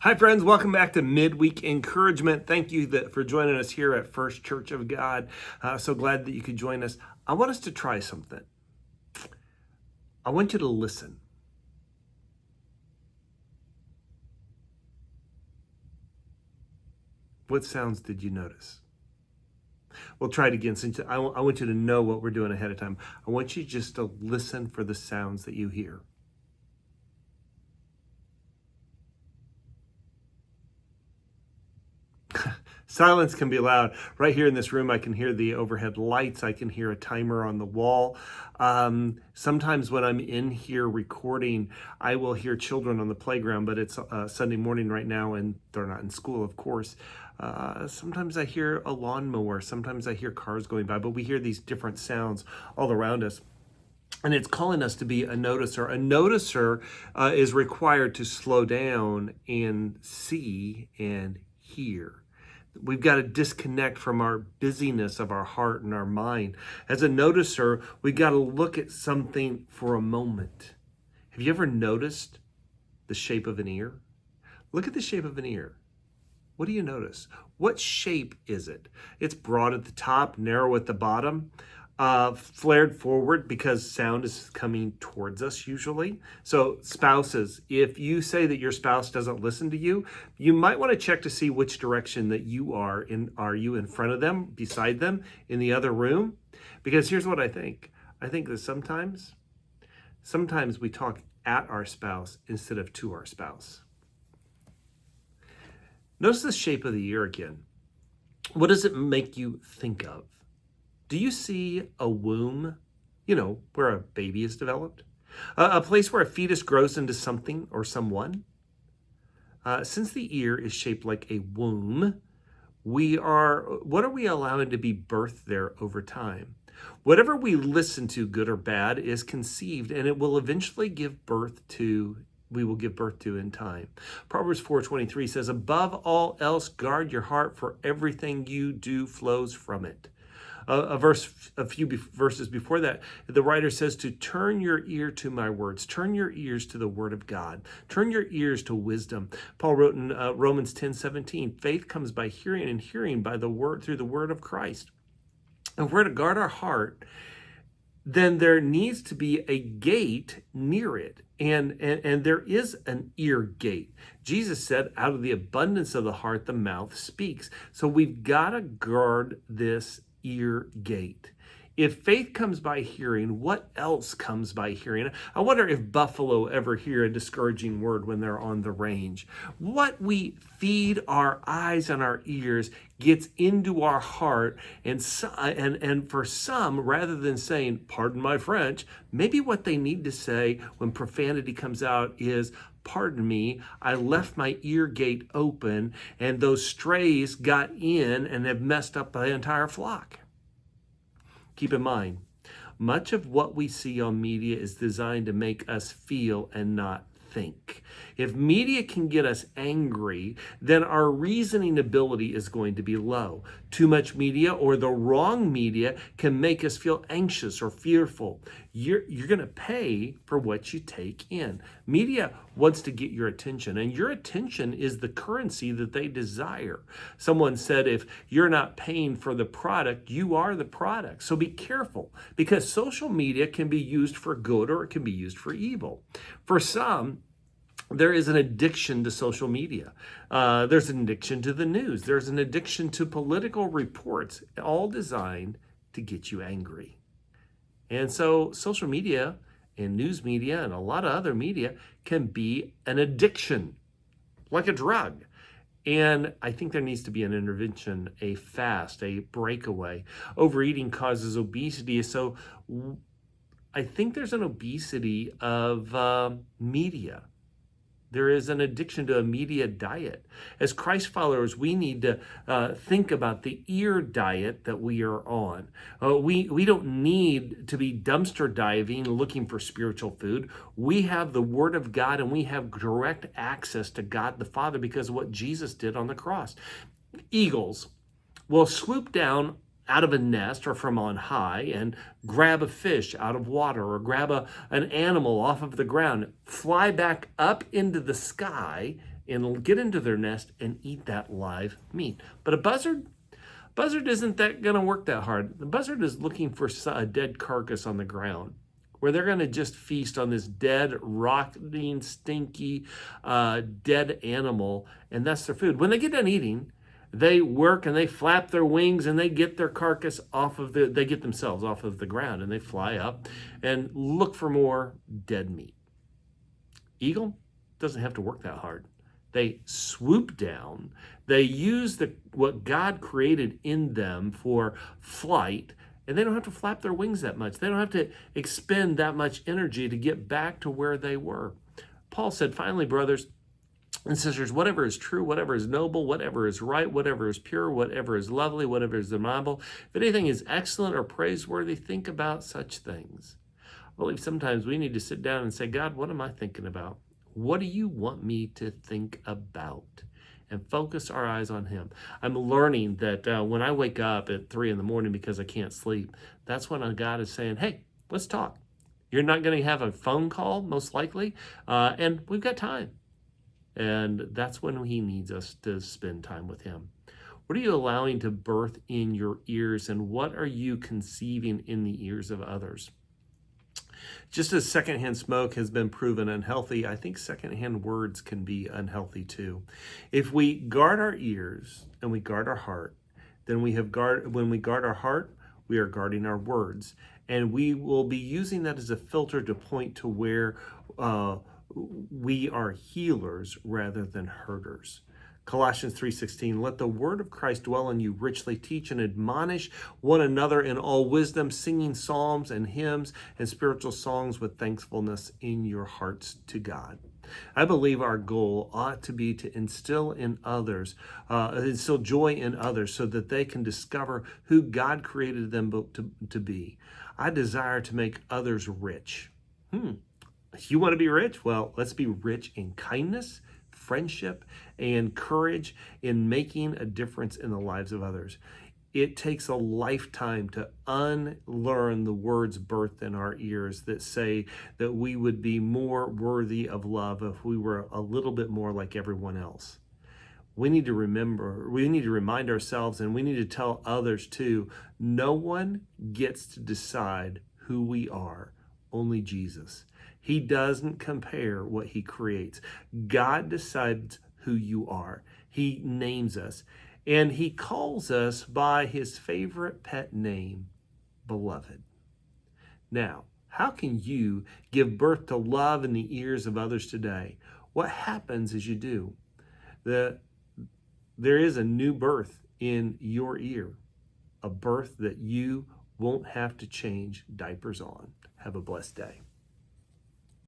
Hi, friends. Welcome back to Midweek Encouragement. Thank you for joining us here at First Church of God. So glad that you could join us. I want us to try something. I want you to listen. What sounds did you notice? We'll try it again. Since I want you to know what we're doing ahead of time. I want you just to listen for the sounds that you hear. Silence can be loud. Right here in this room, I can hear the overhead lights. I can hear a timer on the wall. Sometimes when I'm in here recording, I will hear children on the playground, but it's Sunday morning right now, and they're not in school, of course. Sometimes I hear a lawnmower. Sometimes I hear cars going by, but we hear these different sounds all around us. And it's calling us to be a noticer. A noticer is required to slow down and see and hear. We've got to disconnect from our busyness of our heart and our mind. As a noticer, we've got to look at something for a moment. Have you ever noticed the shape of an ear? Look at the shape of an ear. What do you notice? What shape is it? It's broad at the top, narrow at the bottom. Flared forward because sound is coming towards us usually. So spouses, if you say that your spouse doesn't listen to you, you might want to check to see which direction that you are in. Are you in front of them, beside them, in the other room? Because here's what I think. I think that sometimes we talk at our spouse instead of to our spouse. Notice the shape of the ear again. What does it make you think of? Do you see a womb, where a baby is developed? A place where a fetus grows into something or someone? Since the ear is shaped like a womb, what are we allowing to be birthed there over time? Whatever we listen to, good or bad, is conceived, and it will eventually we will give birth to in time. Proverbs 4:23 says, above all else, guard your heart, for everything you do flows from it. A few verses before that, the writer says to turn your ear to my words, turn your ears to the word of God, turn your ears to wisdom. Paul wrote in Romans 10:17, faith comes by hearing, and hearing by the word, through the word of Christ. And if we're to guard our heart, then there needs to be a gate near it. And there is an ear gate. Jesus said, out of the abundance of the heart, the mouth speaks. So we've got to guard this ear gate. If faith comes by hearing, what else comes by hearing? I wonder if buffalo ever hear a discouraging word when they're on the range. What we feed our eyes and our ears gets into our heart, and for some, rather than saying, pardon my French, maybe what they need to say when profanity comes out is, pardon me, I left my ear gate open and those strays got in and have messed up the entire flock. Keep in mind, much of what we see on media is designed to make us feel and not think. If media can get us angry, then our reasoning ability is going to be low. Too much media or the wrong media can make us feel anxious or fearful. You're going to pay for what you take in. Media wants to get your attention, and your attention is the currency that they desire. Someone said, if you're not paying for the product, you are the product. So be careful, because social media can be used for good or it can be used for evil. For some, there is an addiction to social media. There's an addiction to the news. There's an addiction to political reports, all designed to get you angry. And so social media and news media and a lot of other media can be an addiction, like a drug. And I think there needs to be an intervention, a fast, a breakaway. Overeating causes obesity. So I think there's an obesity of media. There is an addiction to a media diet. As Christ followers, we need to think about the ear diet that we are on. We don't need to be dumpster diving looking for spiritual food. We have the Word of God, and we have direct access to God the Father because of what Jesus did on the cross. Eagles will swoop down out of a nest or from on high and grab a fish out of water or grab an animal off of the ground, fly back up into the sky, and get into their nest and eat that live meat. But a buzzard isn't that going to work that hard. The buzzard is looking for a dead carcass on the ground, where they're going to just feast on this dead, rotting, stinky, dead animal, and that's their food. When they get done eating, they work and they flap their wings and they get their carcass they get themselves off of the ground, and they fly up and look for more dead meat. Eagle doesn't have to work that hard. They swoop down. They use what God created in them for flight, and they don't have to flap their wings that much. They don't have to expend that much energy to get back to where they were. Paul said, finally, brothers and sisters, whatever is true, whatever is noble, whatever is right, whatever is pure, whatever is lovely, whatever is admirable, if anything is excellent or praiseworthy, think about such things. I believe sometimes we need to sit down and say, God, what am I thinking about? What do you want me to think about? And focus our eyes on him. I'm learning that when I wake up at 3 a.m. because I can't sleep, that's when God is saying, hey, let's talk. You're not going to have a phone call, most likely, and we've got time. And that's when he needs us to spend time with him. What are you allowing to birth in your ears, and what are you conceiving in the ears of others? Just as secondhand smoke has been proven unhealthy, I think secondhand words can be unhealthy too. If we guard our ears and we guard our heart, then when we guard our heart, we are guarding our words. And we will be using that as a filter to point to where we are healers rather than hurters. Colossians 3:16, let the word of Christ dwell in you richly, teach and admonish one another in all wisdom, singing psalms and hymns and spiritual songs with thankfulness in your hearts to God. I believe our goal ought to be to instill joy in others so that they can discover who God created them to be. I desire to make others rich. You want to be rich? Well, let's be rich in kindness, friendship, and courage in making a difference in the lives of others. It takes a lifetime to unlearn the words birthed in our ears that say that we would be more worthy of love if we were a little bit more like everyone else. We need to remind ourselves, and we need to tell others too, no one gets to decide who we are, only Jesus. He doesn't compare what he creates. God decides who you are. He names us, and he calls us by his favorite pet name, Beloved. Now, how can you give birth to love in the ears of others today? What happens as you do? There is a new birth in your ear, a birth that you won't have to change diapers on. Have a blessed day.